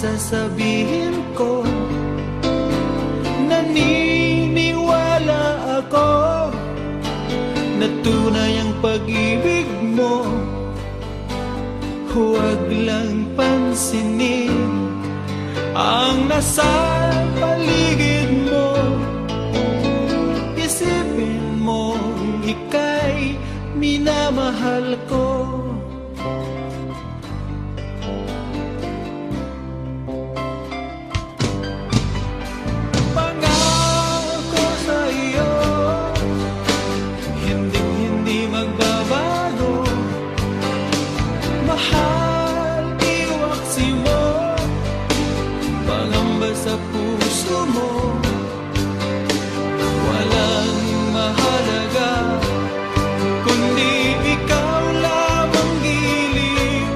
sasabihin ko. Naniniwala ako na tunay ang pag-ibig mo. Huwag lang pansinin ang nasa paligid mo. Isipin mo ika'y minamahal ko. Pangako sa iyo, hindi magbabago. Mahal, iwaksi mo, pangamba sa puso mo. Walang mahalaga kundi ikaw lamang giliw.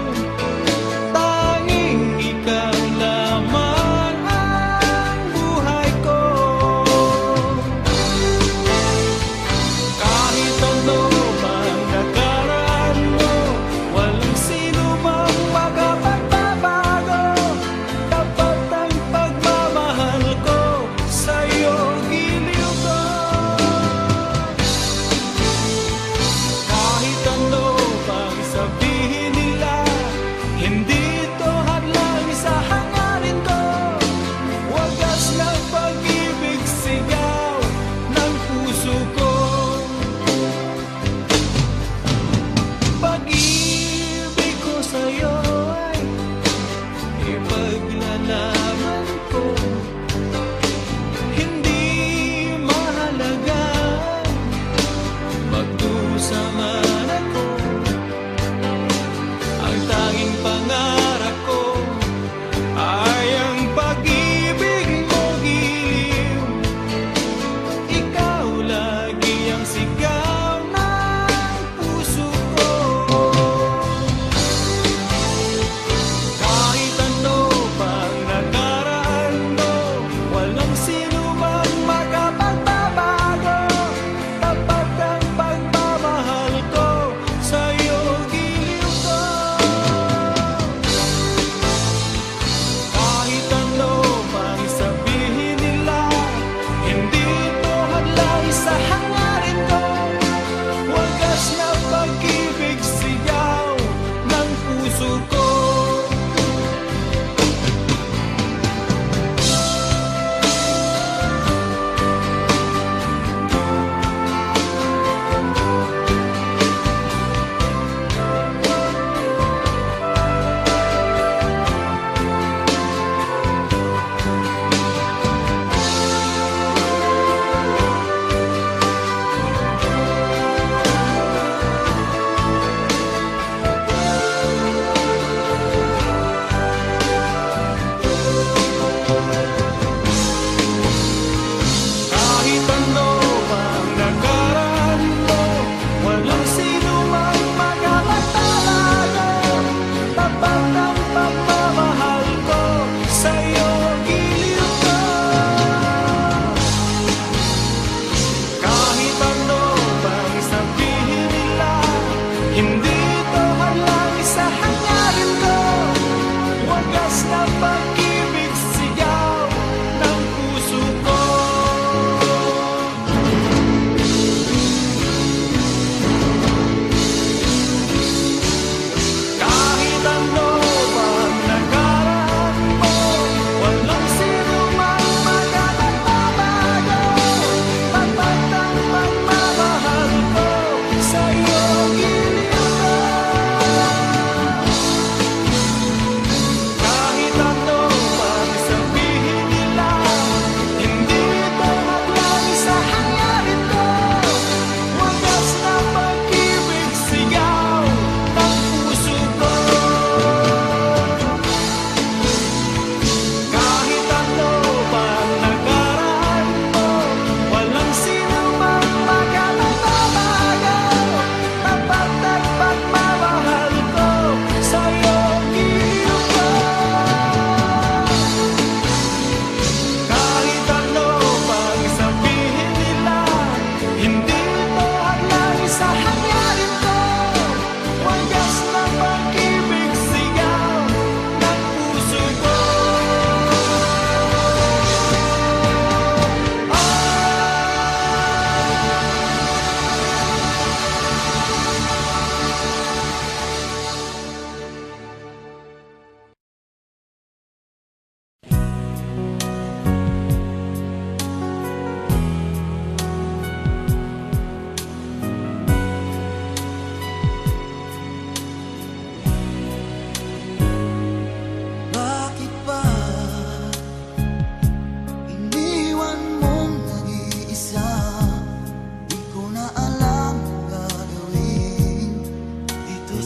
Tanging ikaw lamang ang buhay ko. Kahit ano man nakaraan mo, walang sino mang makapagbabago. Tapat ang pagmamahal ko sa'yo, giliw ko. Kahit ano pang sabihin nila, hindi ito hadlang sa hangarin ko. Wagas ng pag-ibig, sigaw ng puso ko. Pag-ibig ko sa'yo ay ipaglalaban ko. Hindi mahalaga magdusa man ako. Ang tanging pangarap ko ay ang pag-ibig mo, giliw. Ikaw lagi ang sigaw ng puso ko. Kahit ano pang nakaraan mo, walang sino mang makapagbabago. Tapat ang pagmamahal ko sa'yo, giliw ko. Kahit ano pang sabihin nila, hindi ito hadlang sa hangarin ko.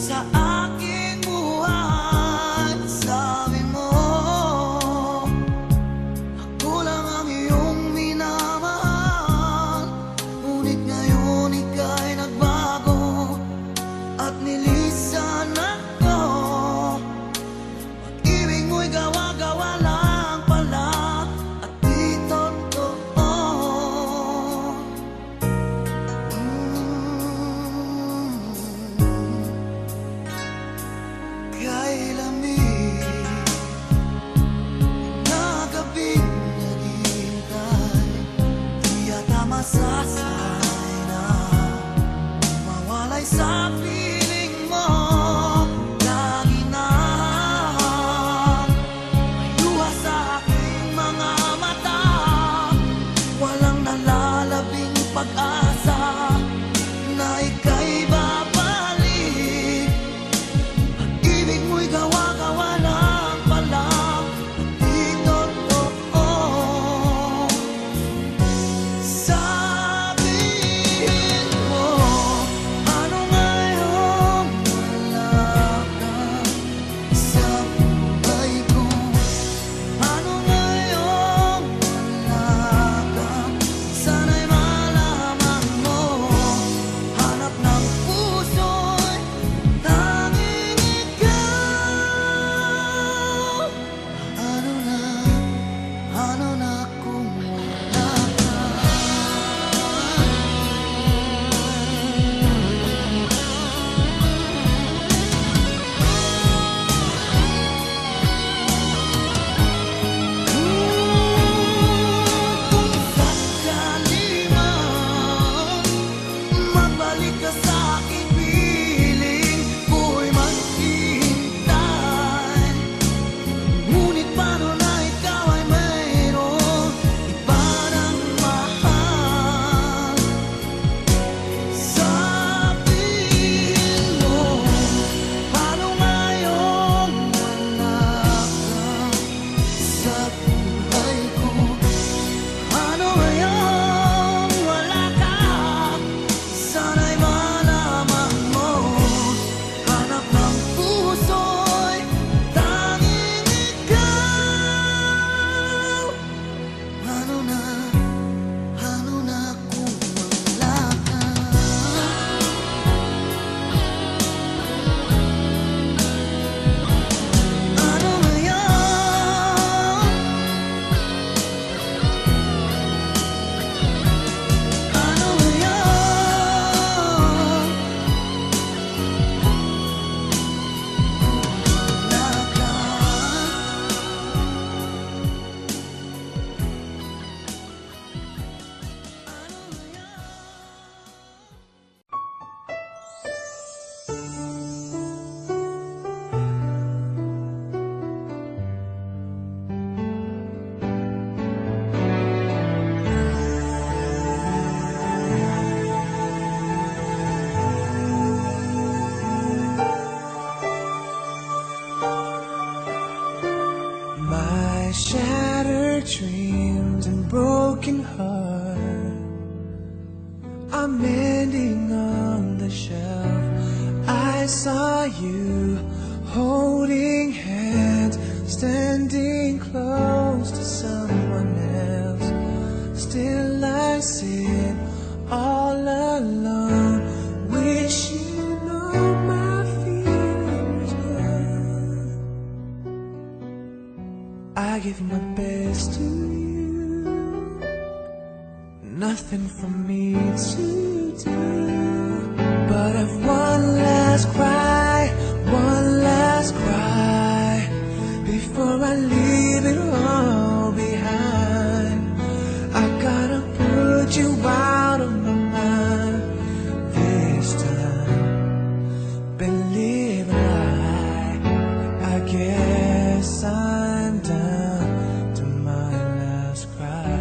sa aking buhay. Sabi mo, ako lang ang iyong minamahal. Ngunit ngayon ika'y nagbago at nilisan ako. Pag-ibig mo'y gawa-gawa lang pala at di totoo. Kay lamig na gabing naghihintay, di yata masasanay na mawalay sa piling mo. Lagi na may luha sa aking mga mata, walang nalalabing pag-asa na ika'y babalik. Ibig mo'y gawa-gawa lang pala, di totoo. Sabihin mo, ano ngayon wala ka sa buhay ko? Ano ngayon wala ka? Sana'y malaman mo, hanap ng puso'y tanging ikaw. Ano na kung wala ka? Kung sakali man mabalik ka sa aking piling, ko'y maghihintay. Ngunit paano na ikaw ay mayroong iba ng mahal? Sabihin mo, paano ngayon wala ka sa buhay ko? Ano ngayon wala ka? Sana'y malaman mo, hanap ng puso'y tanging ikaw. Ano na kung wala ka? Ano ngayon? Ano ngayon? Wala ka. Ano ngayon? My shattered dreams and broken heart are mending on the shelf. I saw you holding hands, standing close to someone else. Still I sit all alone, wish you know my feelings well. I give my best to you, nothing for me to do but have one last cry before I leave it all behind. I gotta put you out of my mind this time. Believe I guess I'm down to my last cry.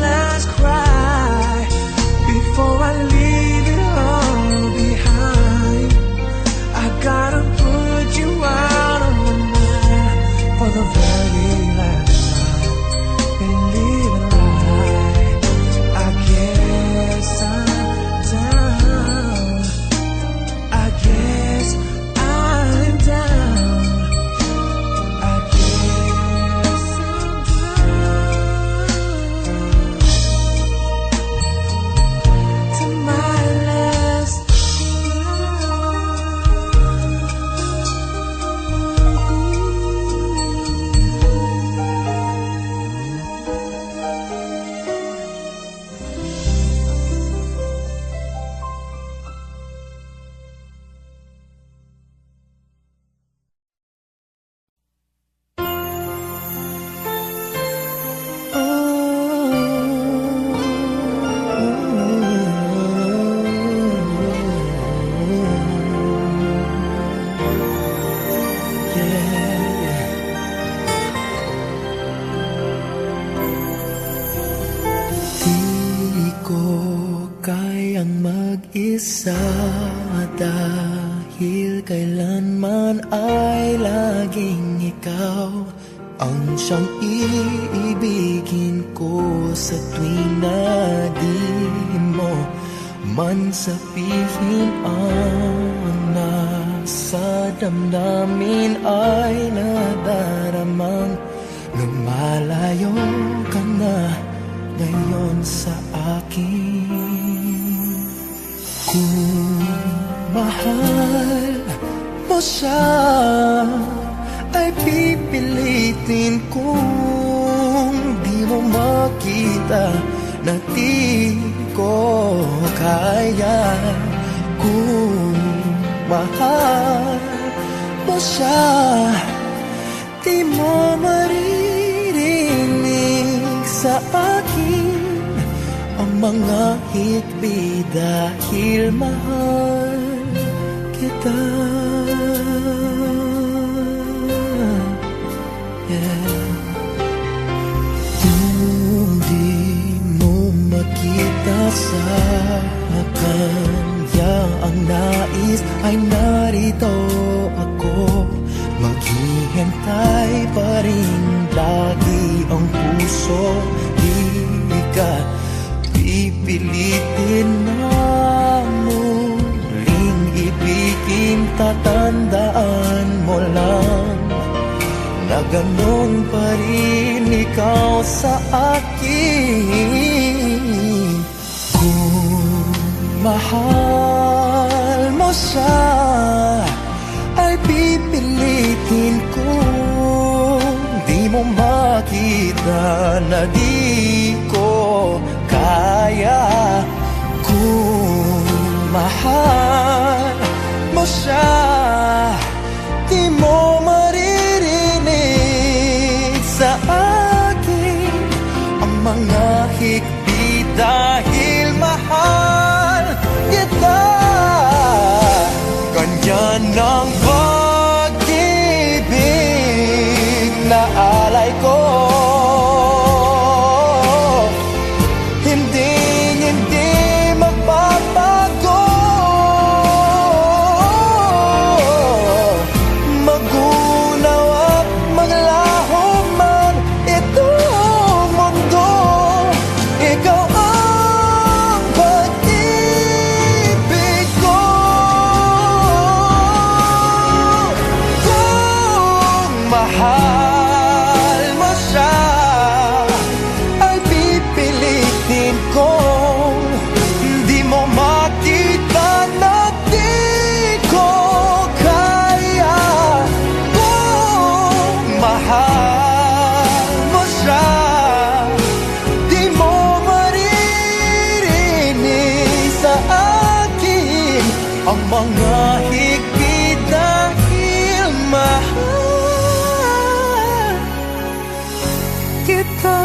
last cry before I leave it all behind. I gotta put you out of my mind for the very last time. Believe it or not, I guess I'm down. I guess I'm down. I guess I'm down to my last Di ko kayang mag-isa dahil kailanman ay laging ikaw ang siyang iibigin ko sa tuwing na di mo man sabihin ang nasa damdamin ay nadaramang lumalayo ka na ngayon sa akin. Kung mahal mo siya ay pipilitin kung di mo makita na di ko kaya. Kung mahal mo siya, di mo maririnig sa akin ang mga hikbi dahil mahal kita. Kung di mo makita sa kanya ang nais ay narito ako. Maghihintay pa rin lagi ang puso. Di ka pipilitin na muling ibigin. Tatandaan mo lang na ganon pa rin ikaw sa akin. Kung mahal mo siya ay pipilitin kung di mo makita na di ko kaya. Kung mahal mo siya, di mo maririnig sa akin ang mga hikbi dahil mahal kita. Ganyan ang pag-ibig na alay ko. Hindi magbabago. Magunaw at maglaho man itong mundo, ikaw ang pag-ibig ko. Kung mahal mo siya ay pipilitin kong di mo makita na di ko kaya. Kung mahal mo siya, di mo maririnig sa akin ang mga higpit dahil mahal kita.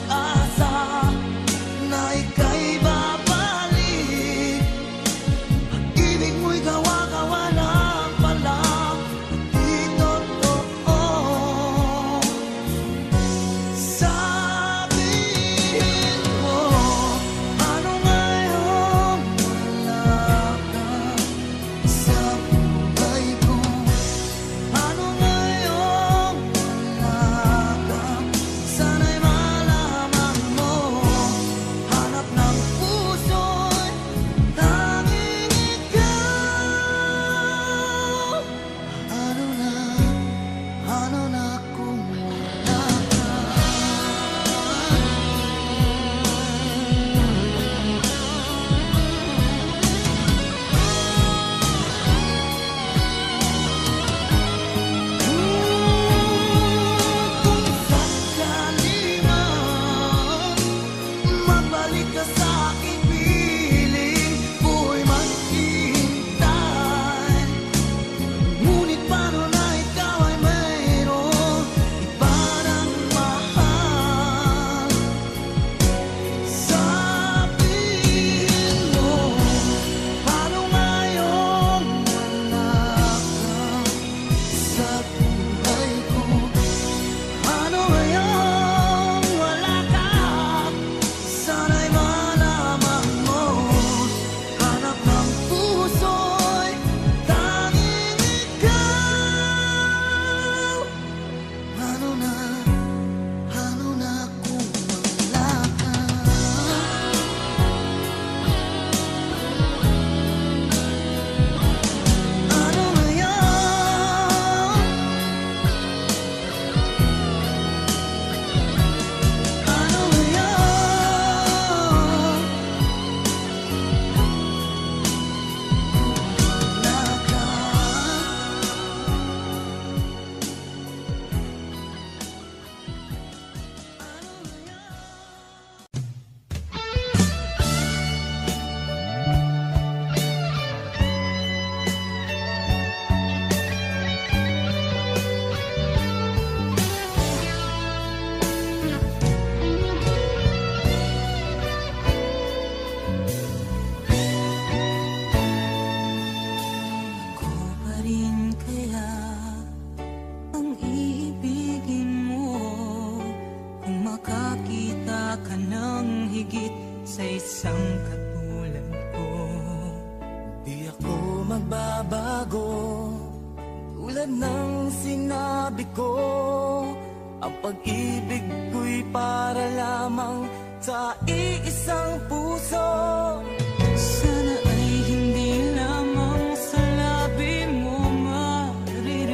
pag-asa na ika'y babalik. Ibig mo'y gawa-gawa lang pala, di totoo. Sabihin mo, ano ngayon wala ka sa buhay ko? Ano ngayon wala ka? Sana'y malaman mo, hanap ng puso'y tanging ikaw. Ano na kung wala ka? Kung sakali man mabalik ka sa aking piling, ko'y maghihintay. Ngunit paano na ikaw ay mayroong iba ng mahal? Sabihin mo, paano ngayon wala ka sa buhay ko? Ano ngayon wala ka? Sana'y malaman mo, hanap ng puso'y tanging ikaw. Ano na kung wala ka? Ano ngayon? Ano ngayon? Wala ka. Ano ngayon? Ako pa rin kaya ang iibigin mo kung makakita ka ng higit sa isang katulad ko? Di ako magbabago, tulad ng sinabi ko. Ang pag-ibig ko'y para lamang sa iisang puso. Sana ay hindi lamang sa labi mo maririnig.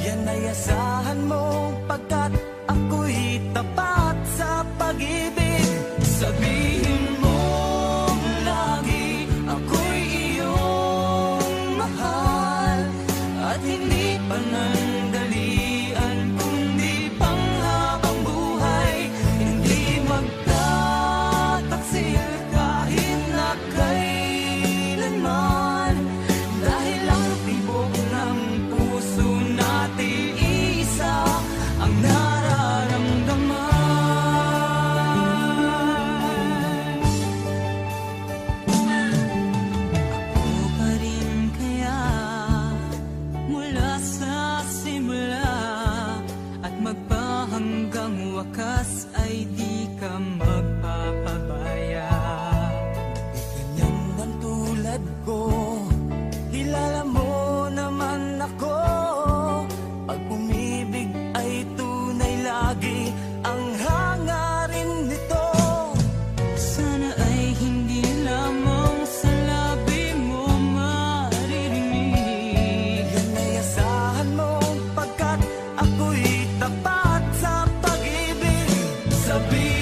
Yan ay asahan mo, pagkat ako'y tapat sa pag-ibig. Sabihin mo lagi ako'y iyong mahal, at hindi panandalian kundi panghabang buhay. Hindi magtataksil kahit na kailanman, dahil ang tibok ng puso natin isa ang nararamdaman. Ako pa rin kaya mula sa simula at magpahanggang wakas ay di ka magpapabaya. Ganyan ang tulad ko, kilala mo naman ako. Pag umibig ay tunay lagi ang hangarin nito. Sana ay hindi lamang sa labi mo maririnig. Yan ay asahan mo, pagkat ako'y tapat sa pag-ibig. Sabihin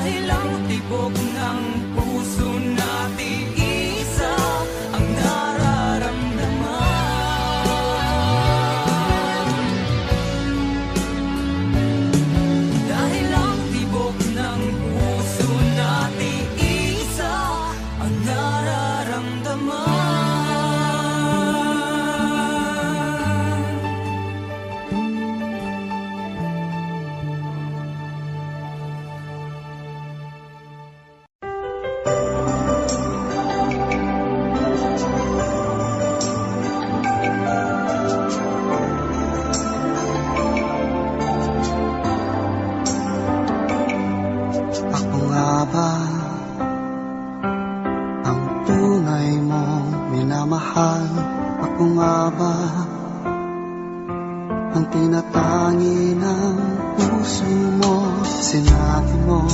Dahil ang tibok ng puso natin isa ang nararamdaman. Dahil ang tibok ng puso natin isa ang nararamdaman. Ako nga ba ang tunay mong minamahal? Ako nga ba ang tinatangi ng puso mo? Sinabi mo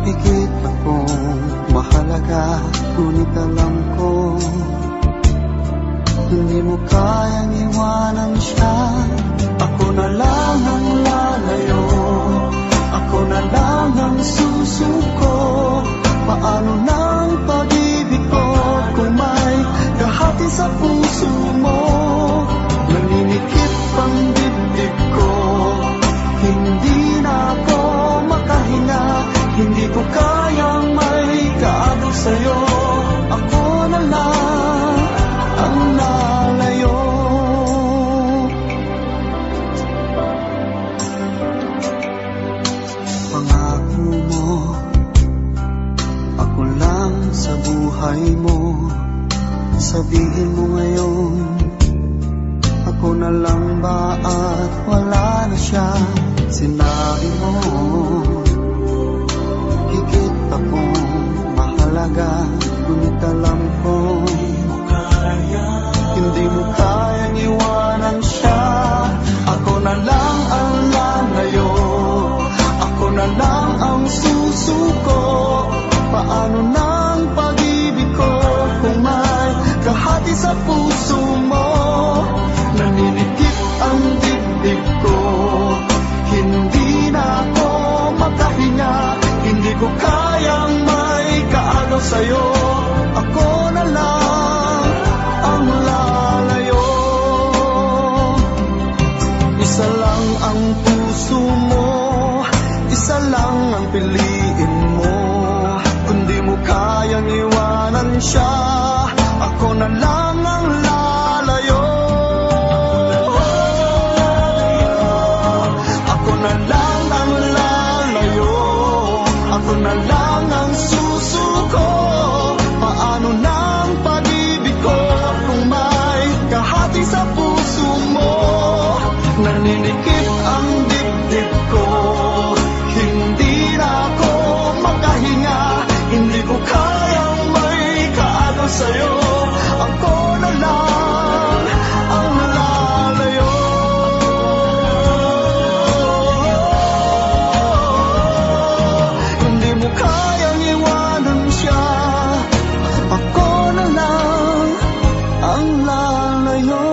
higit akong mahalaga, ngunit alam ko hindi mo kayang iwanan siya. Ako na lang ang lalayo, ako na lang ang susuko. Paano ng pag-ibig ko kung may kahati sa puso mo? Naninikip ang dibdib ko, hindi na ako makahinga. Hindi ko kayang may kaagaw sa'yo. Ako na lang ang lalayo. Pangako mo, ako lang sa buhay mo. Sabihin mo ngayon, ako na lang ba at wala na siya? Sinabi mo higit akong mahalaga, ngunit alam ko hindi mo kayang iwanan siya. Ako na lang ang lalayo, ako na lang ang susuko. Paano ng pag-ibig ko kung may kahati sa puso mo? Naninikip ang dibdib ko, hindi na ako makahinga. Hindi ko kayang may kaagaw sa'yo. Ako na lang ang lalayo. Isa lang ang puso mo, isa lang ang piliin mo. Kung di mo kayang iwanan siya, ako na lang ang lalayo. Ako na lang ang lalayo, ako na lang ang susuko. Paano ng pag-ibig ko kung may kahati sa puso mo? Naninikip ang dibdib ko, hindi na ako makahinga. Hindi ko kayang may kaagaw sa'yo. Ako na lang ang lalayo. Hindi mo kayang iwanan siya. Ako na lang ang lalayo.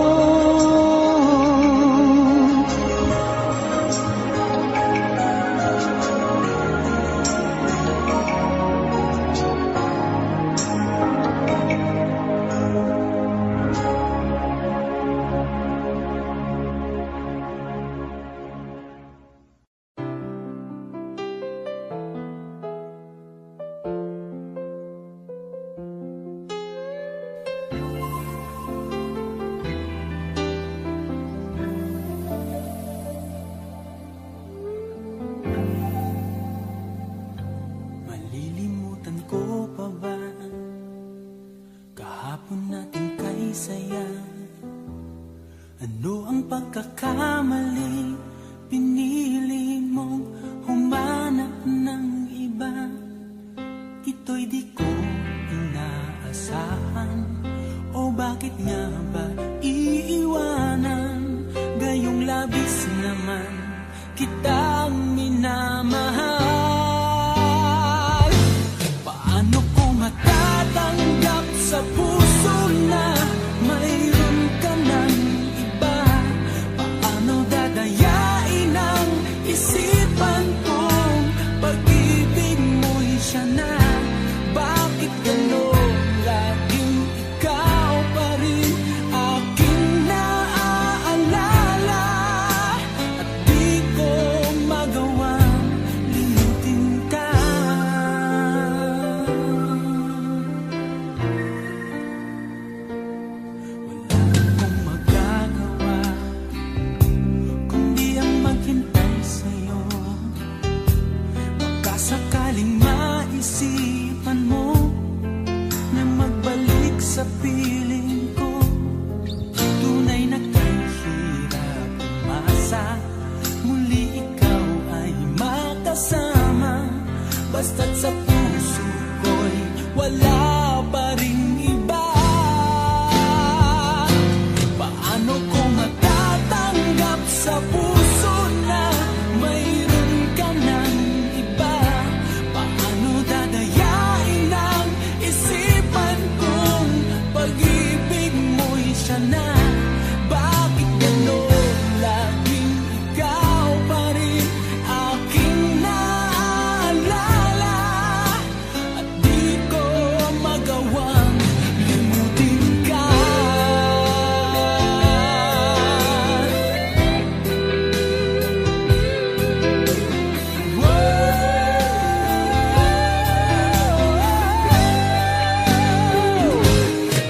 Malilimutan ko pa ba kahapon natin kay saya? Ano ang pagkakamali? Pinili mong humanap ng iba. Ito'y di ko inaasahan. O bakit nga ba iiwanan? Gayong labis naman kitang minamahal. Paano ko isipan mo na magbalik sa piling ko. Tunay na kahirap umasa, muli ikaw ay makasama. Basta't sa puso ko'y wala pa ring iba. Paano ko matatanggap sa puso na mayroon ka ng iba? Paano dadayain ang isipan kong pag-ibig mo'y siya na? Bakit gano'n laging ikaw pa rin aking naalala? At di ko magawang limutin ka.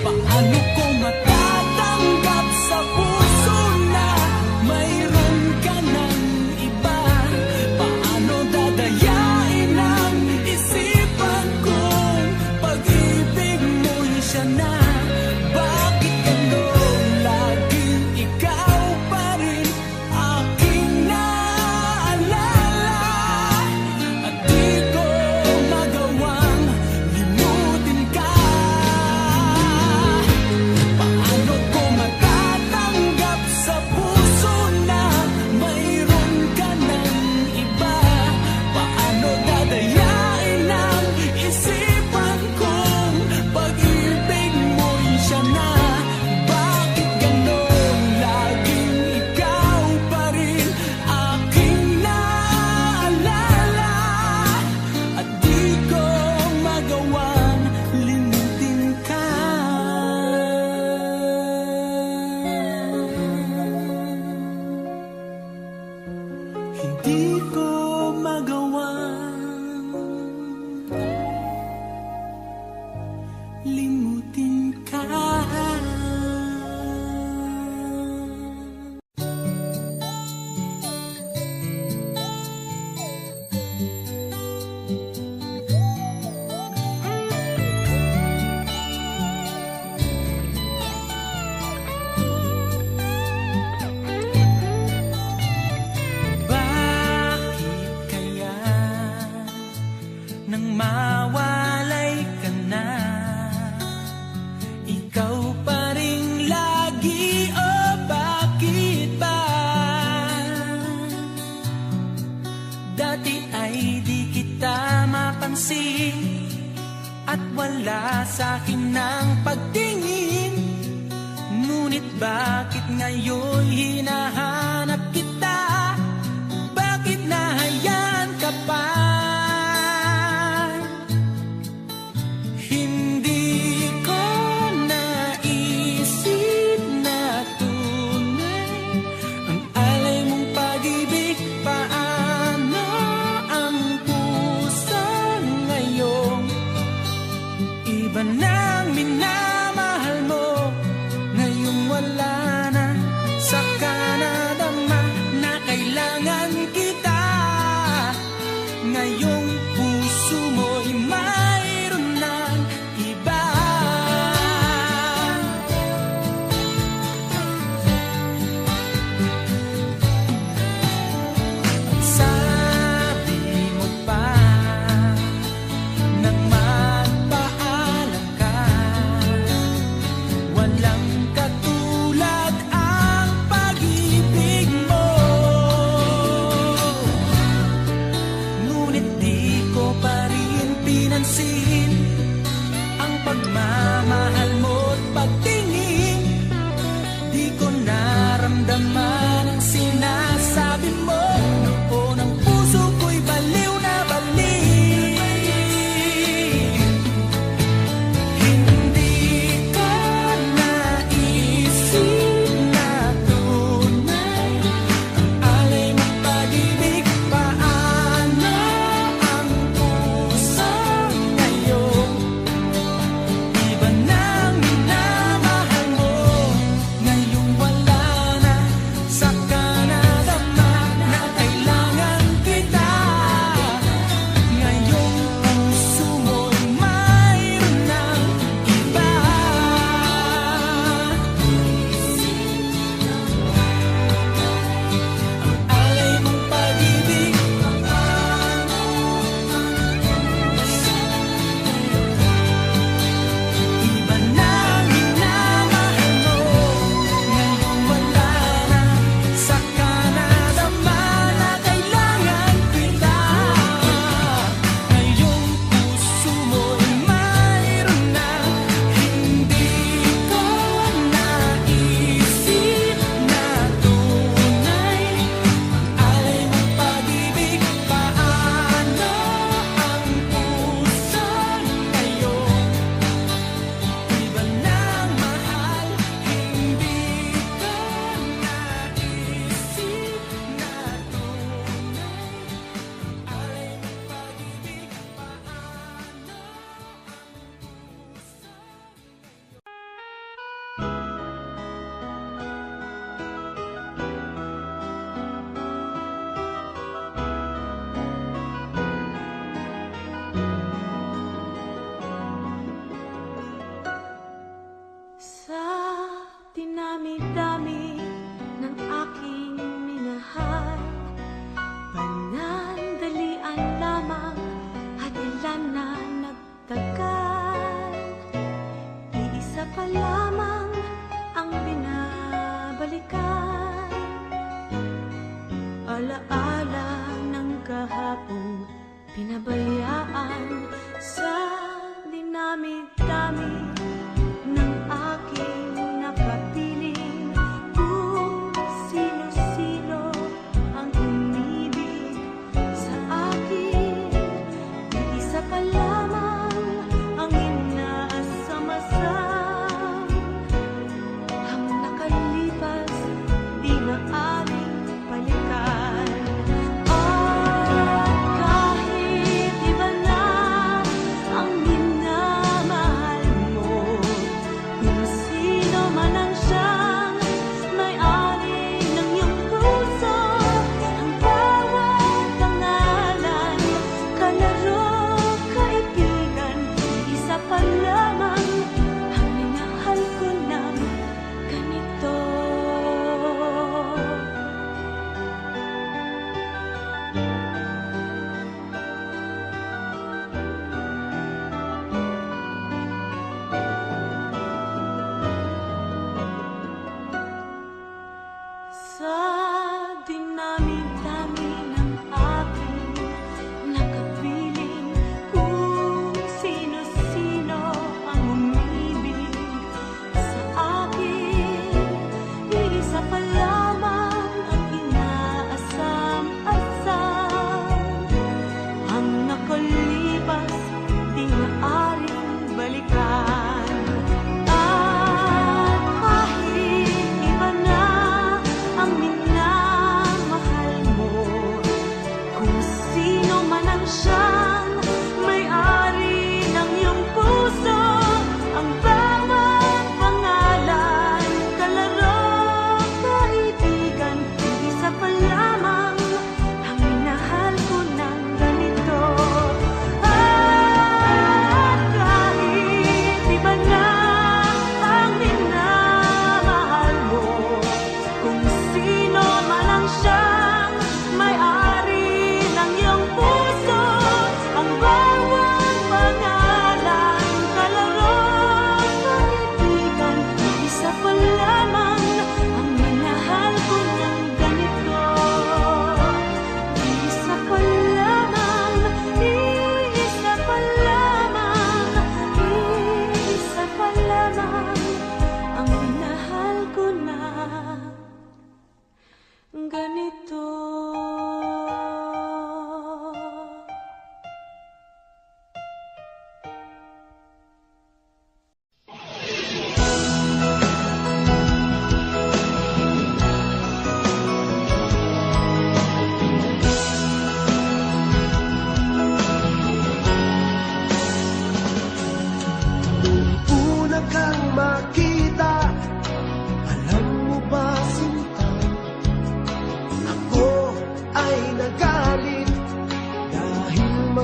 Paano ko matatanggap sa puso na mayroon ka ng iba? Paano dadayain ang isipan kong pag-ibig mo'y siya na? Bakit gano'n laging ikaw pa rin aking naalala? At di ko magawang limutin ka. Paano ko matatanggap sa puso na mayroon ka ng iba? Paano dadayain ang isipan kong pag-ibig mo'y siya na? Bakit gano'n laging ikaw pa rin aking naalala? At di ko magawang limutin ka. Hindi ko magawang limutin ka. Bakit kaya nang mawalay ka na, ikaw pa rin lagi? O bakit ba dati ay di kita mapansin at wala sa'kin ng pagtingin? Ngunit bakit ngayon hinahanap kita? Bakit nahayaan ka pa? Hindi ko naisip na tunay ang alay mong pag-ibig. Paano ang puso ngayon? Iba nang minamahal mo, ngayong wala na. Saka nadama na kailangan kita. Ngayong puso mo'y mayroon ng iba. At sabi mo pa nang magpaalam ka, walang katulad ang pag-ibig mo. Ngunit di ko pa rin pinansin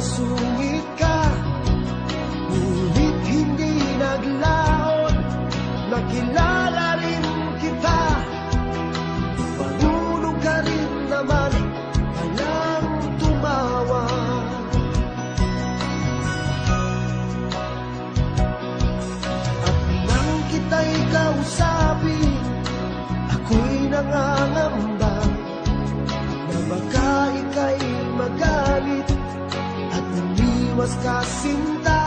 sungit ka, ngunit hindi naglaon. Nakilala rin kita, marunong ka rin naman, walang tumawa. At nang kita'y kausapin, ako'y nangangamba na baka ika'y magalit at umiwas ka sinta.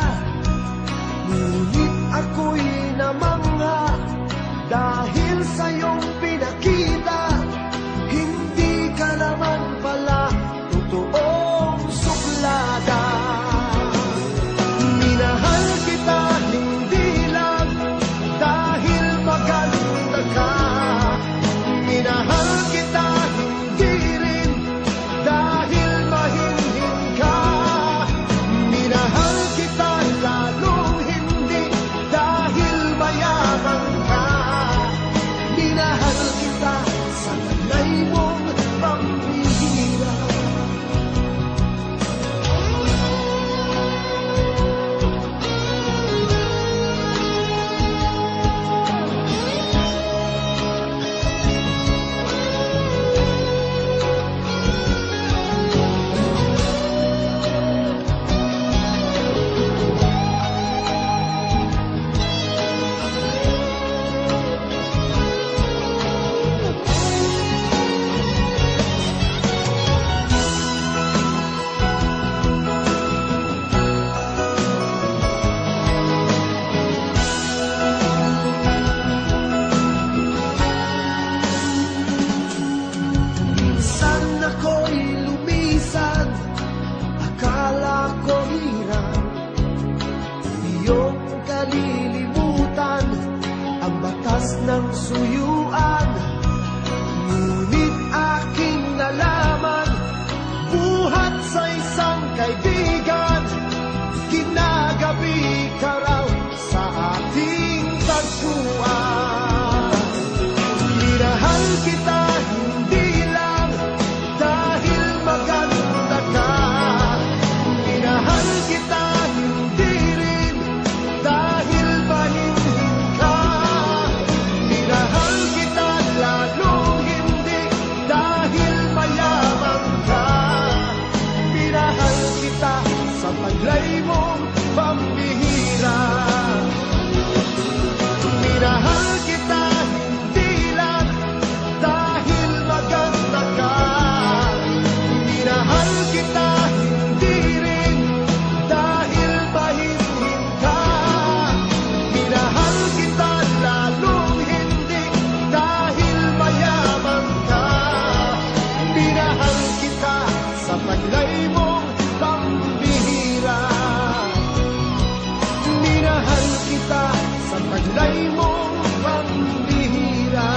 Ngunit ako'y namangha dahil sa iyong pinakita, hindi ka naman pala totoong suklada. Minahal kita hindi lang dahil maganda ka, minahal kita hindi rin dahil mahinhin ka, minahal kita lalong hindi dahil mayaman ka, minahal kita sa talay mong pambihira. Minsan ako'y lumisan, akala ko hirap iyong kalilimutan ang batas ng suyuan. Ngunit aking nalaman, buhat sa isang kaibigan, kinagabi ka raw sa ating tagpuan. Minahal kita hindi lang dahil maganda ka, minahal kita hindi rin dahil mahinhin ka, minahal kita lalong hindi dahil mayaman ka, minahal kita sa taglay mong pambihira. Minahal kita hindi lang dahil maganda ka, minahal kita hindi rin dahil mahinhin ka, minahal kita lalong hindi dahil mayaman ka, minahal kita sa taglay mong pambihira. Minahal kita sa taglay mong pambihira.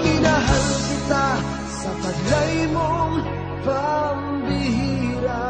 Minahal kita sa taglay mong pambihira.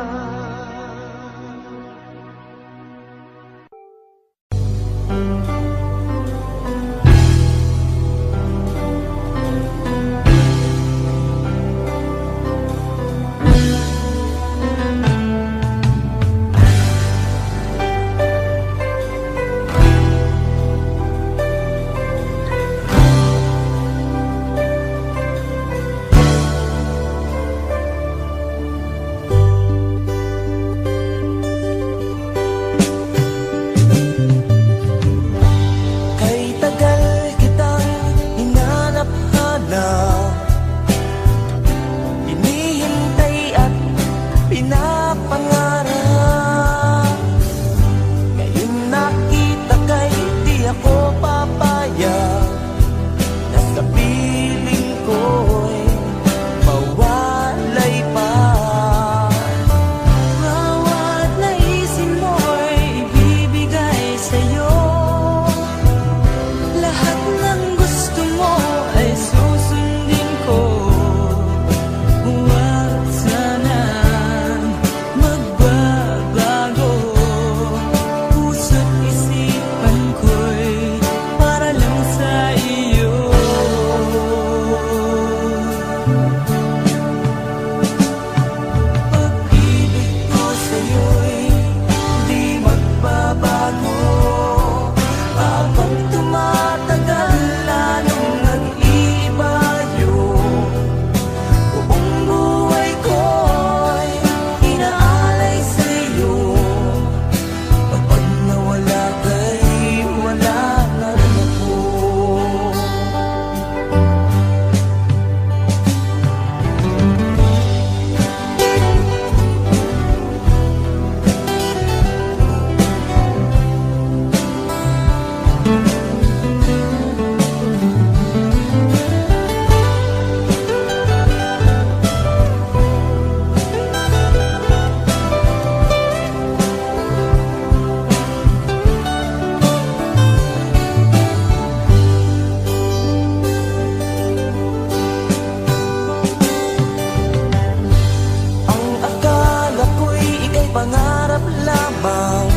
pangarap lamang,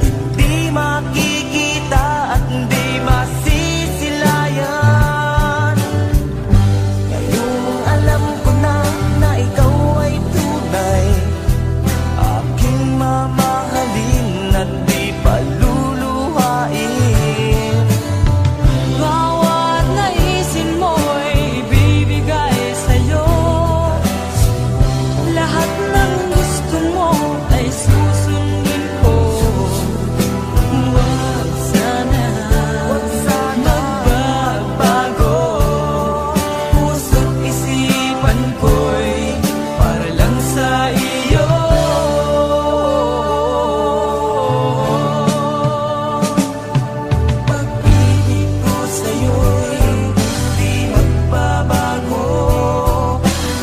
hindi makikita at hindi masisilayan. Ngayong alam ko na na ikaw ay tunay, aking mamahalin at di paluluhain. Bawat naisin mo'y ibibigay sa'yo, lahat ng gusto mo ay susundin ko. Huwag sana magbabago, puso't isipan ko'y para lang sa iyo. Pag-ibig ko sa'yo'y di magbabago,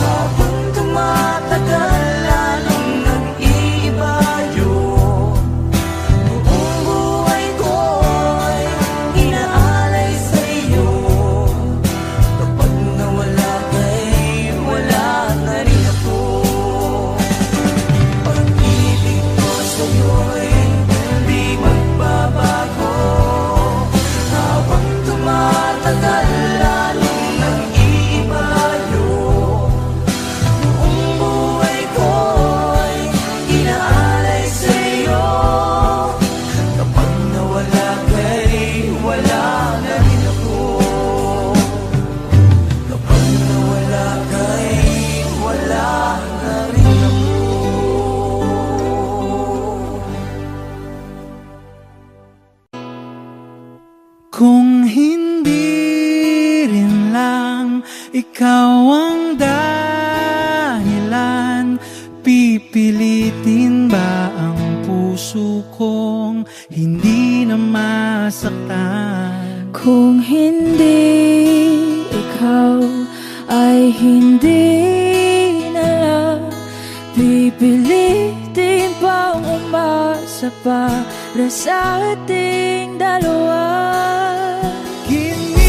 habang tumatagal lalong nag-iibayo. Buong buhay ko'y inaalay sa'yo, kapag nawala ka'y wala na rin ako. Pag-ibig ko sa'yo'y di magbabago, habang tumatagal lalong nag-iibayo. Buong buhay ko'y inaalay sa'yo, kapag nawala ka'y wala na rin ako. Kapag nawala ka'y wala na rin ako. Kung hindi rin lang ikaw ang dahilan, pipilitin ba ang puso kong hindi na masaktan? Kung hindi ikaw ay hindi na lang, pipilitin pang umasa para sa ating dalawa. Giniginaw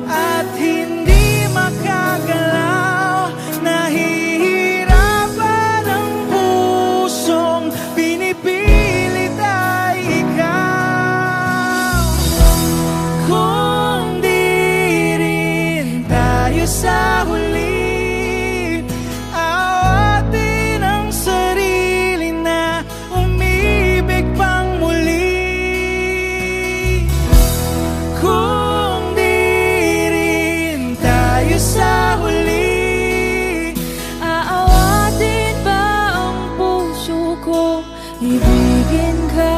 at hindi makagalaw, nahihirapan ang pusong pinipilit ay ikaw. Kung di rin tayo sa huli, awatin ang sarili na umibig pang muli. Kung di rin tayo sa huli, Aawatin ba ang puso ko, ibigin ka?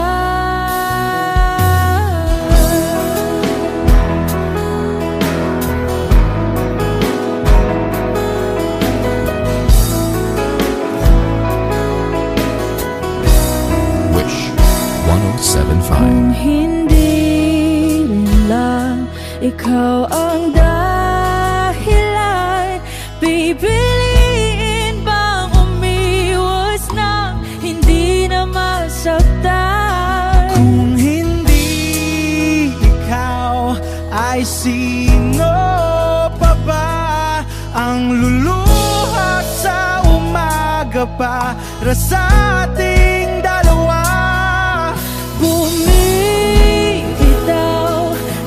Wish 1075. Kung hindi rin lang ikaw ang dahilan, pipiliin bang umiwas nang hindi na masaktan? kung hindi ikaw, ay sino pa ba ang luluha sa umaga para sa ating dalawa? Bumibitaw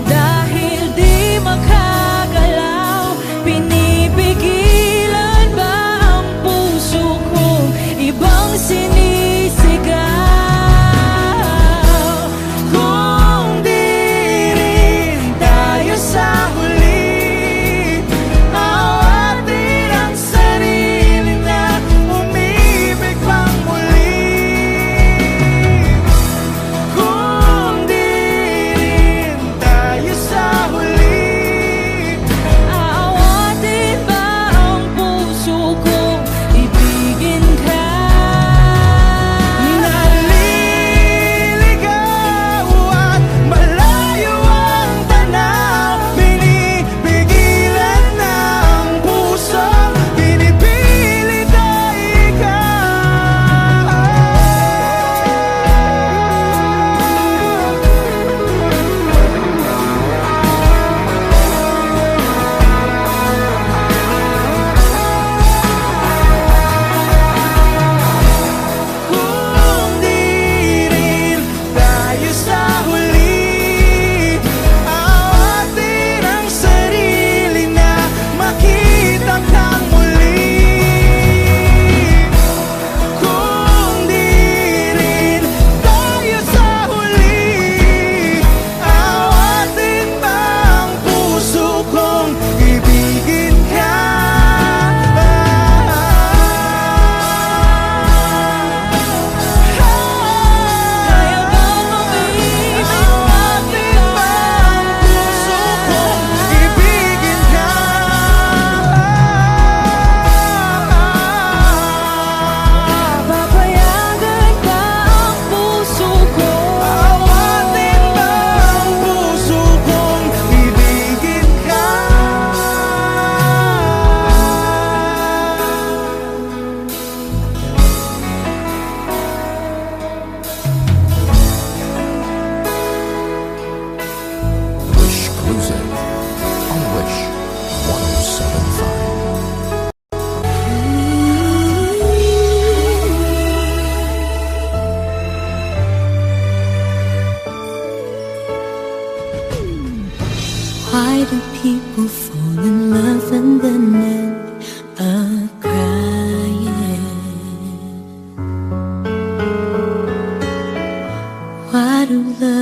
dahil di makagalaw, pinipigilan ba ang puso kong ibang sinisigaw? Kung di rin tayo sa huli, awatin ang sarili na umibig pang muli.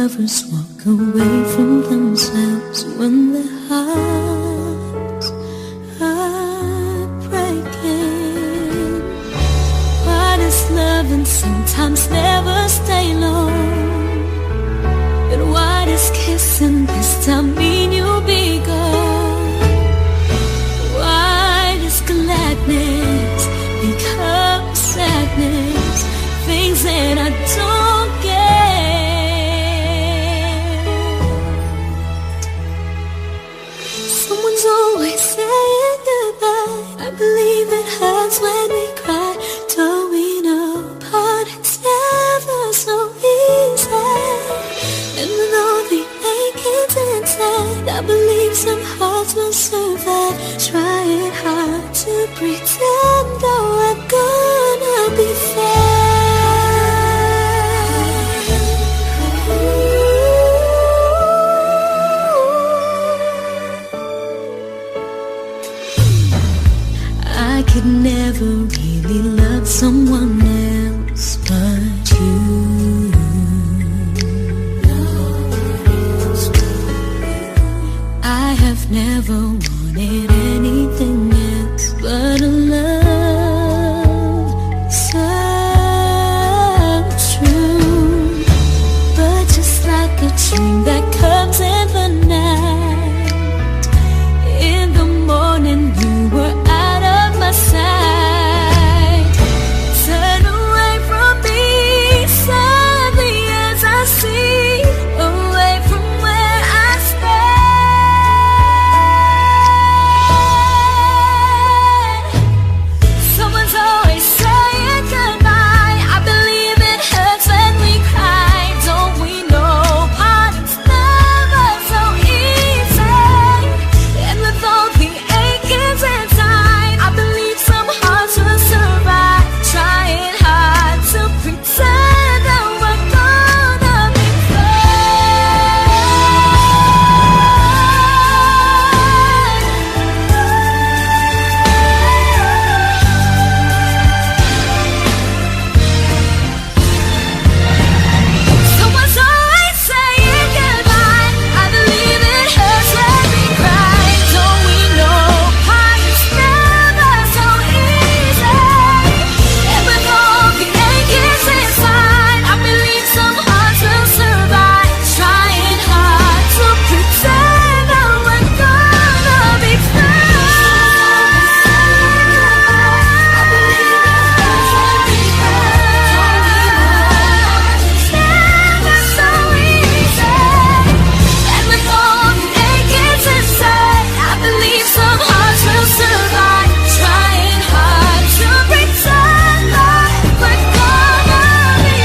lovers walk away from themselves when their hearts are breaking. What is love and sometimes never stay long? And what is kissing this time mean you'll be gone? Why does gladness become sadness? Things that I don't get. Someone's always saying goodbye. I believe it hurts when we cry. Don't we know parting's never so easy? And with all the achings inside, I believe some hearts will survive. Trying hard to pretend that we're gonna be fair. I could never really love someone else but you. I have never wanted anything else but a love so true. But just like a dream that comes in the night, in the morning you were out of my sight. Turn away from me, sadly as I see, away from where I stand. Someone's always saying goodbye. I believe it hurts when we cry. Don't we know parting's never so easy? And with all the achings inside, I believe some hearts will survive. Trying hard to pretend that we're gonna be Someone's always saying goodbye. I believe it hurts when we cry. Don't we know parting's never so easy? And with all the achings inside, I believe some hearts will survive. Trying hard to pretend that we're gonna be I believe it hurts when we never so easy. And with all the achings inside, I believe some hearts will survive. Trying hard to pretend that we're gonna be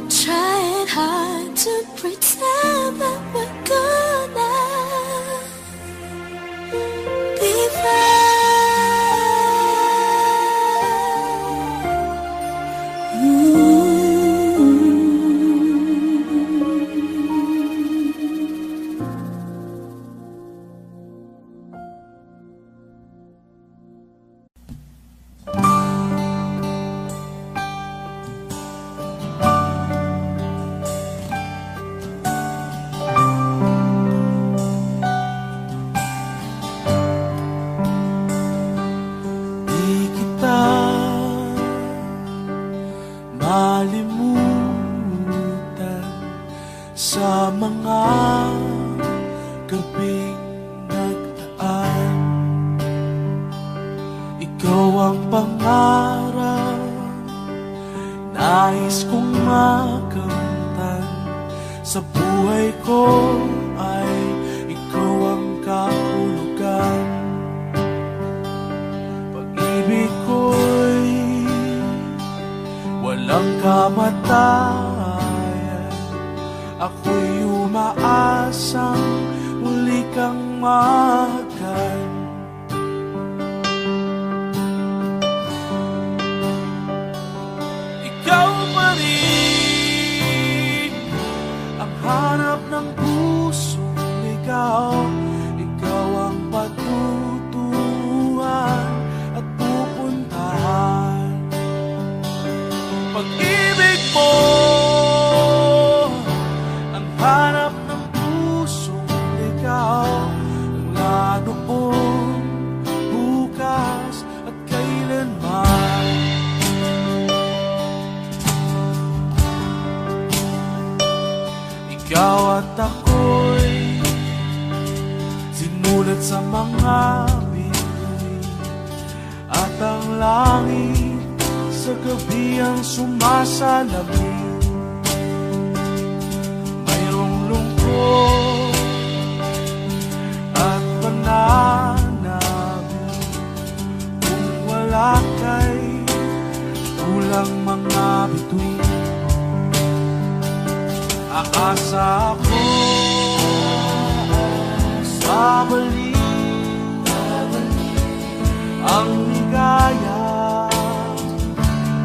Trying hard to pretend that we're gonna be Di kita malimutan sa mga gabing nagdaan. Ikaw ang pangarap, nais kong makamtan. Sa buhay ko ay ikaw ang kahulugan. Pag-ibig ko'y walang kamatayan. Ako'y umaasang muli kang mahagan. Ikaw pa rin ang hanap ng pusong ligaw. Ikaw ang patutunguhan at pupuntahan. sa mga bituin, at ang langit sa gabi ang sumasalamin. Mayroong lungkot at pananabik, kung wala kay kulang mga bituin. Akasa ko babalik ang ligaya,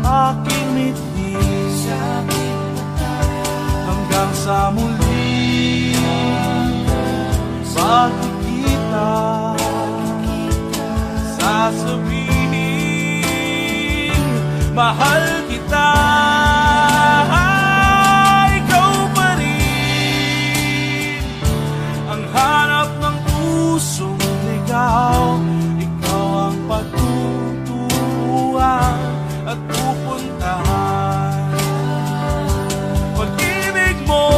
aking ngiti hanggang sa muli pagkikita, sasabihin mahal kita. Ikaw pa rin ang hanap ng pusong ligaw, ikaw ang pagtuturuan at pupuntahan. Pag-ibig mo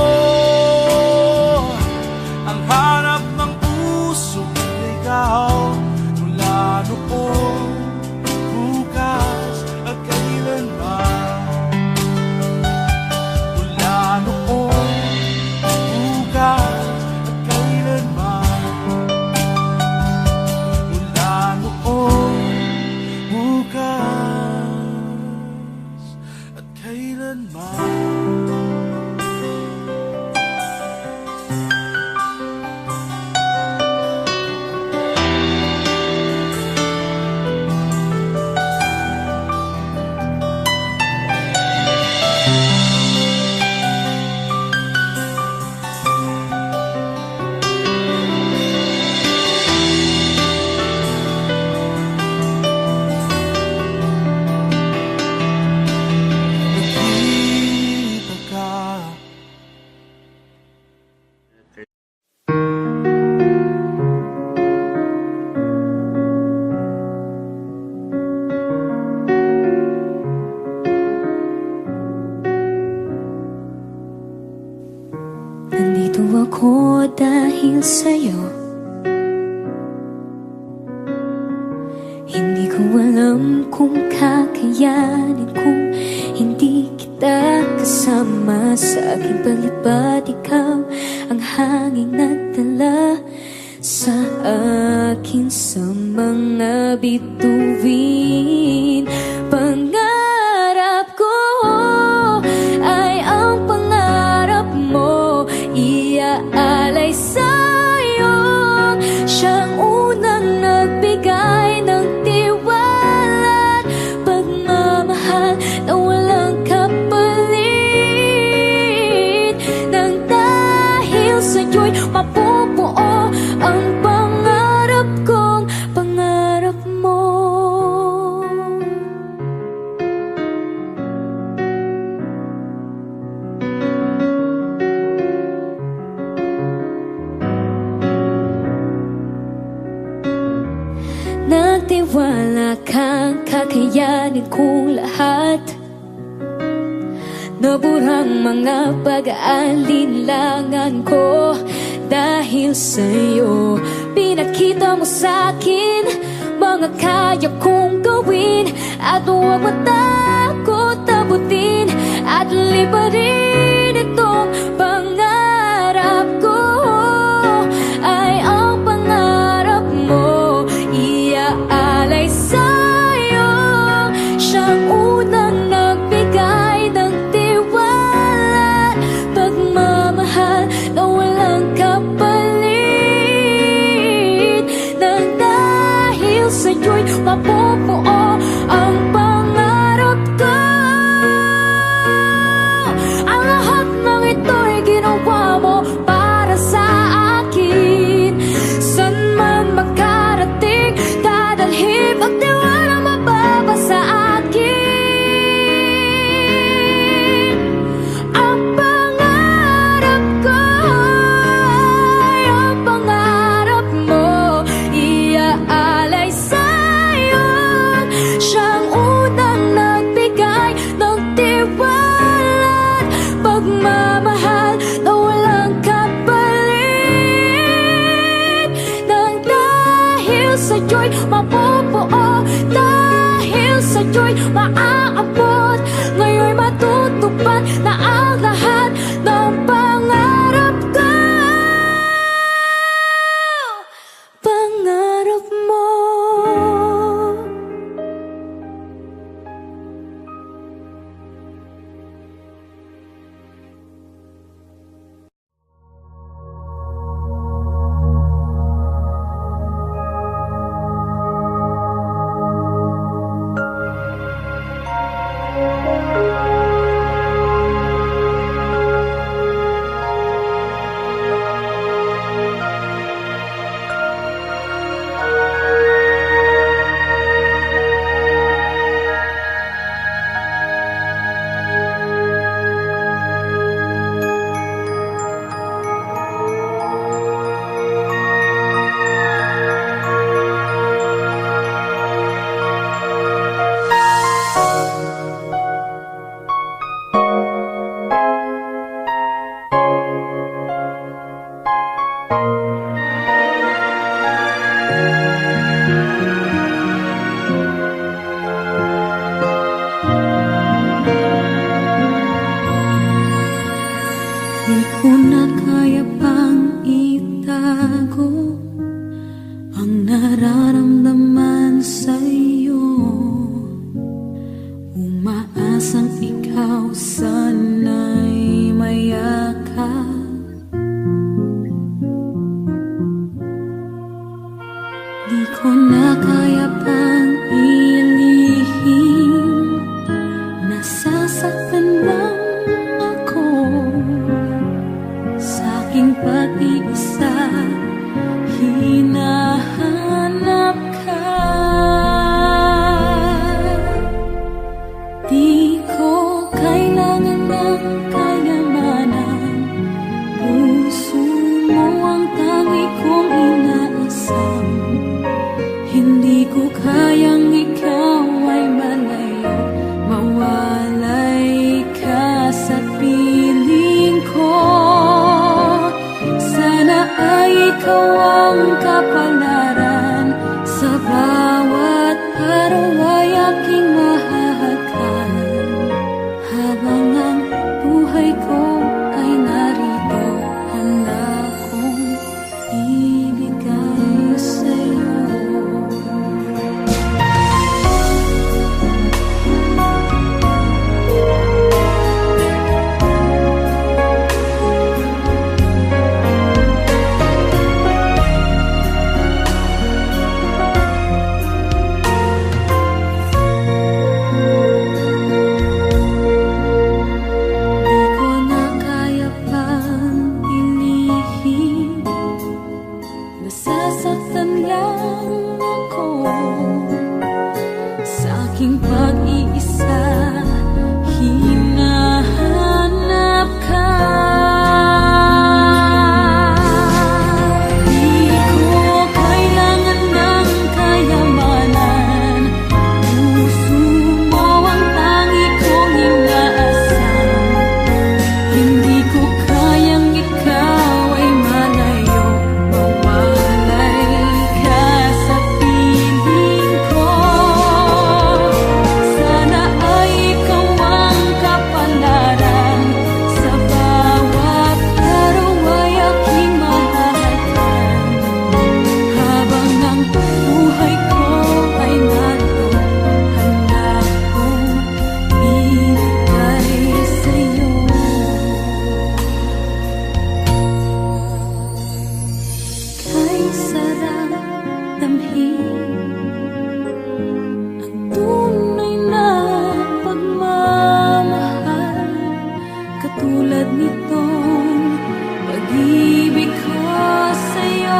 ang hanap ng pusong ligaw, mula noon, bukas at kailanman. Mula noon, bukas at kailanman. Mula noon, bukas at kailanman. Nakita ka. Nandito ako dahil sa'yo. Hindi ko alam kung kakayanin kung hindi kita kasama sa aking palibad. Ikaw ang hanging nagdala sa akin sa mga bituin. Pangarap ko ay ang pangarap mo, iaalay sa'yo. Siyang unang nagbigay ng tiwala at pagmamahal na walang kapalit. Nang dahil sa'yo'y mapubuo ang pangarap kong pangarap mo. Nagtiwala kang kakayanin kong lahat. Naburang mga pag-aalinlangan ko. Dahil sa'yo, pinakita mo sa'kin mga kaya kong gawin. At huwag matakot abutin at liparin itong pangarap ko. Ay ang pangarap mo, iaalay sa'yo. Siyang unang nagbigay ng tiwala, pagmamahal na walang kapalit. Nang dahil sa'yo'y mapubuo ang pangarap ko. Ang lahat ng ito'y ginawa mo para sa akin. San man makarating, dadalhin at tiwala mababa sa akin. Ang pangarap ko ay ang pangarap mo, iaalay sa'yo. sa'yo'y mabubuo, dahil sa'yo'y maaabot. Ngayon'y matutupad na ang lahat ng pangarap ko. Pangarap mo. Di ko na kaya pang itago ang nararamdaman sa'yo. Umaasang ikaw sana'y mayakap. Di ko na kaya pang ilihim, nasasaktan lang ako sa aking pag-iisa. Hinahanap ka. Di ko kailangan ng kayamanan, puso mo ang tangi kong inaasam. Hindi ko kayang ikaw ay malayo, mawalay ka sa piling ko. Sana ay ikaw ang kapalaran, sa bawat araw ay aking mahahagan. Habang ang buhay ko ay narito, handa kong ibigay sa'yo. Nasasaktan lang ako sa aking pag-iisa. Hinahanap ka. Di ko kailangan ng kayamanan, puso mo ang tangi kong inaasam. Hindi ko kayang ikaw ay malayo, mawalay ka sa piling ko. Sana ay ikaw ang kapalaran, sa bawat araw ay aking mahahagan. Habang ang buhay ko ay narito, handa kong ibigay sa'yo. Kay sarap damhin ang tunay na pagmamahal, katulad nitong pag-ibig ko sa'yo.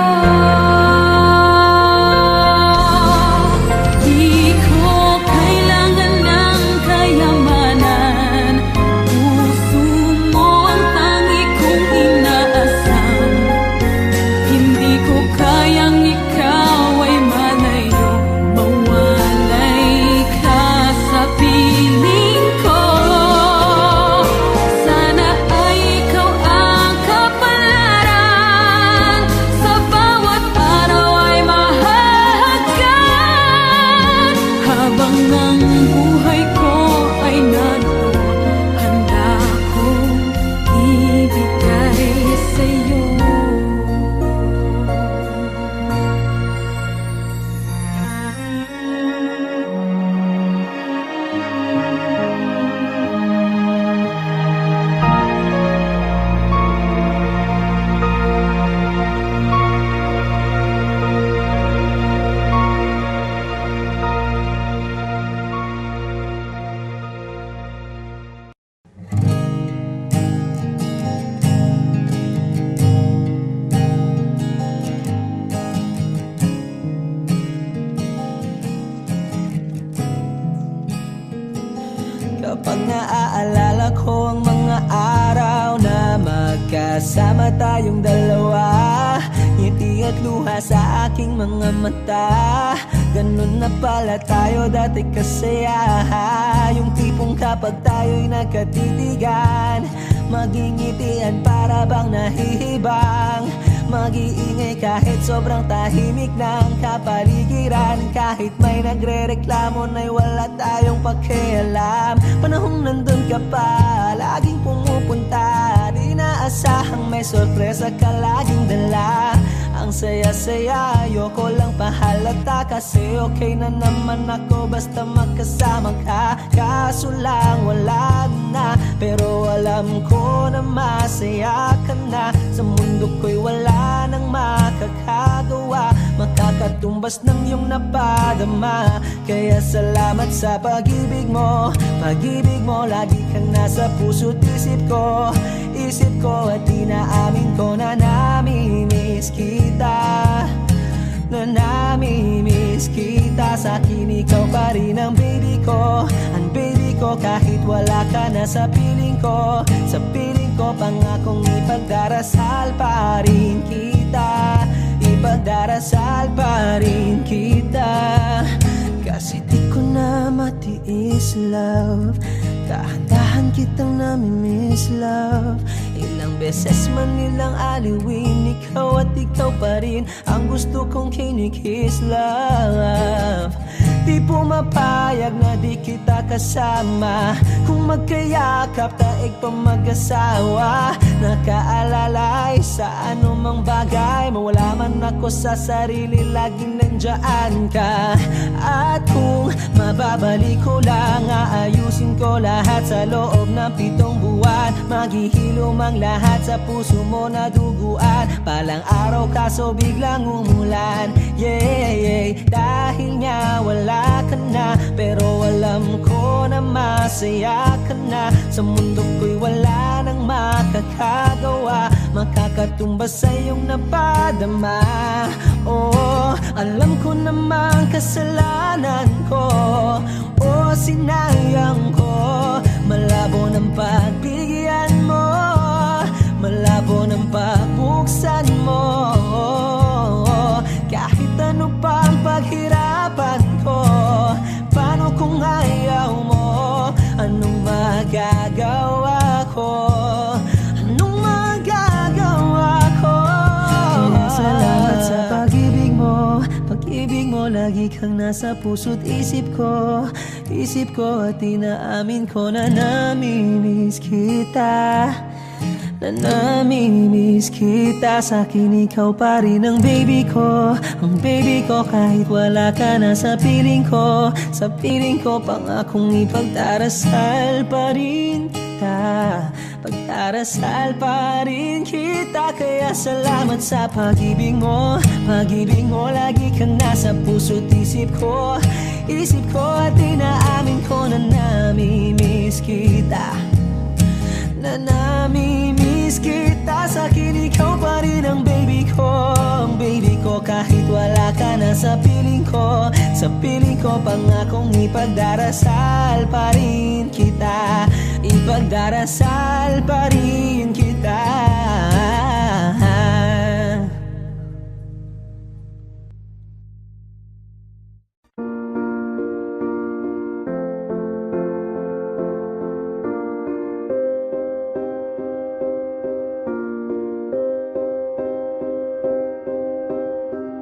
magkasama tayong dalawa. Ngiti at luha sa aking mga mata. Ganun na pala tayo dati kasaya. Yung tipong kapag tayo'y nagkatitigan, magingitian para bang nahihibang. Mag-iingay kahit sobrang tahimik ng kapaligiran. Kahit may nagre-reklamo na'y wala tayong pakialam. Panahong nandun ka pa, laging pumupunta. Di naasahang may sorpresa ka laging dala. Ang saya-saya, ayoko lang pahalata. Kasi okay na naman ako basta magkasama ka. Kaso lang wala na, pero alam ko na masaya ka na. Sa mundo ko'y wala nang makakagawa, makakatumbas ng iyong napadama. Kaya salamat sa pag-ibig mo. Pag-ibig mo, lagi kang nasa puso't isip ko. Isip ko at inaamin ko na namimiss kita. Na namimiss kita. Sa akin ikaw pa rin ang baby ko. Ang baby ko kahit wala ka na sa piling ko. Sa piling ko pangakong ipagdarasal pa rin kita. Ipagdarasal pa rin kita. Kasi di ko na matiis love. Dahan-dahan kitang namimiss love. Ilang beses man nilang aliwin, ikaw at ikaw pa rin ang gusto kong kinikiss love. Di pumapayag na di kita kasama. Kung magkayakap taig pa mag-asawa. Nakaalalay sa anumang bagay. Mawala man ako sa sarili, laging nandyan ka. At kung mababalik ko lang, aayusin ko lahat sa loob ng 7 buwan. Maghihilom ang lahat sa puso mo na duguan. Palang araw kaso biglang umulan. Yeah, yeah. Dahil nga wala ka na, pero alam ko na masaya ka na. Sa mundo ko'y wala nang makakagawa, makakatumbas sa iyong napadama. Oh, alam ko namang kasalanan ko. Oh, sinayang ko. Malabo ng pagbigyan mo, malabo ng pagbuksan mo. Kahit ano pa ang paghirapan ko, paano kung ayaw mo? Anong magagawa ko? Anong magagawa ko? Kaya salamat sa pag-ibig mo. Pag-ibig mo, lagi kang nasa puso't isip ko. Isip ko at inaamin ko na namimiss kita. Na namimiss kita. Sa akin ikaw pa rin ang baby ko. Ang baby ko kahit wala ka na sa piling ko. Sa piling ko pangakong ipagdarasal pa rin kita. Pagdarasal pa rin kita. Kaya salamat sa pag-ibig mo. Pag-ibig mo, lagi kang nasa puso't isip ko. Isip ko at inaamin ko na namimiss kita. Na namimiss kita. Sa akin ikaw pa rin ang baby ko. Ang baby ko kahit wala ka na sa piling ko. Sa piling ko pangakong ipagdarasal pa rin kita. Ipagdarasal pa rin kita.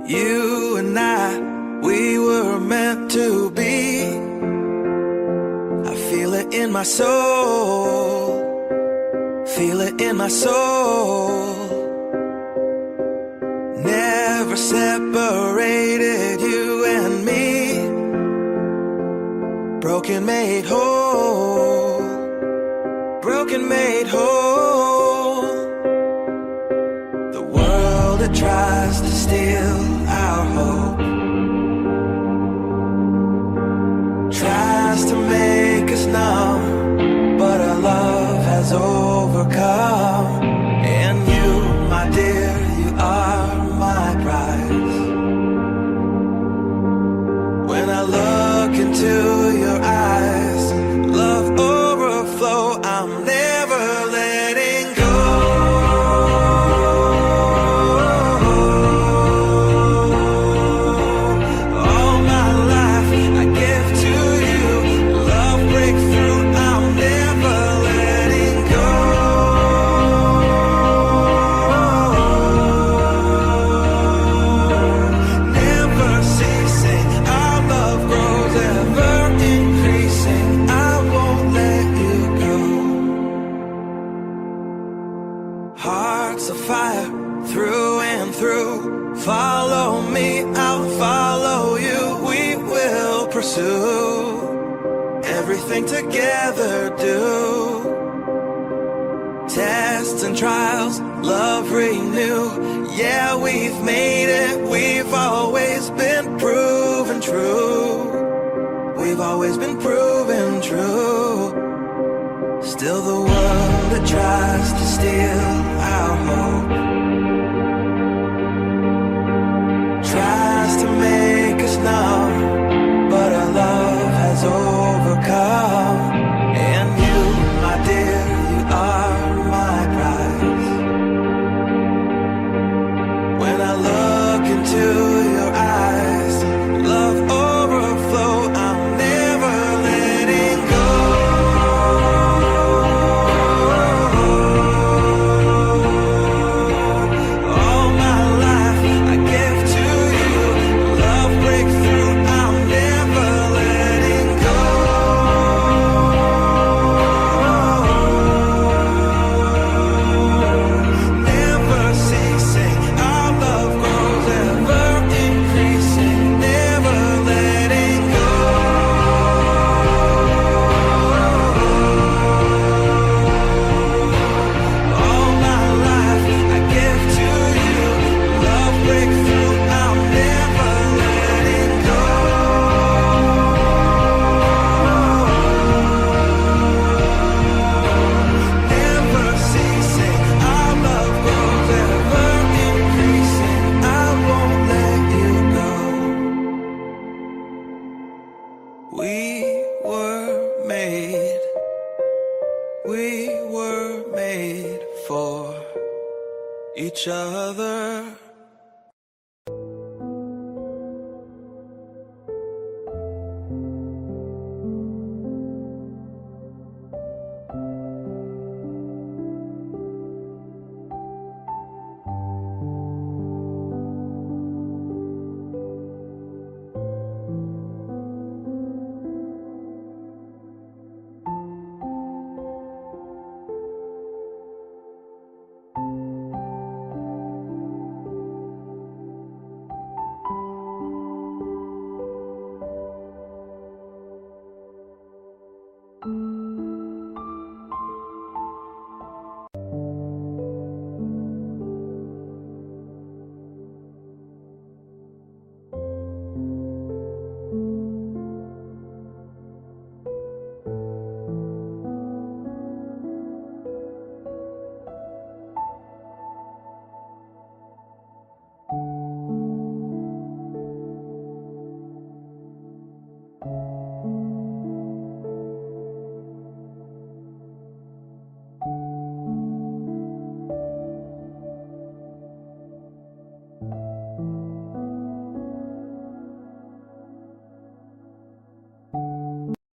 You and I, we were meant to be. I feel it in my soul. Feel it in my soul. Never separated, you and me. Broken made whole. Broken made whole. The world that tries to steal our hope tries to make us numb, but our love has overcome. And you, my dear, you are my prize. When I look into your eyes, love overflow, I'm never letting go. everything together do. Tests and trials, love renew. Yeah, we've made it, we've always been proven true. We've always been proven true. Still the world that tries to steal our hope tries to make us numb, but our love has overcome. And you, my dear, you are my prize. When I look into your eyes, love overflow, I'm never letting go. All my life I give to you. Love breakthrough, I'm never letting go. Never ceasing, our love grows ever increasing. Never letting go. All my life I give to you. Love breakthrough, I'm never letting go. Never ceasing, our love grows ever increasing. I won't let you go. We were made for each other.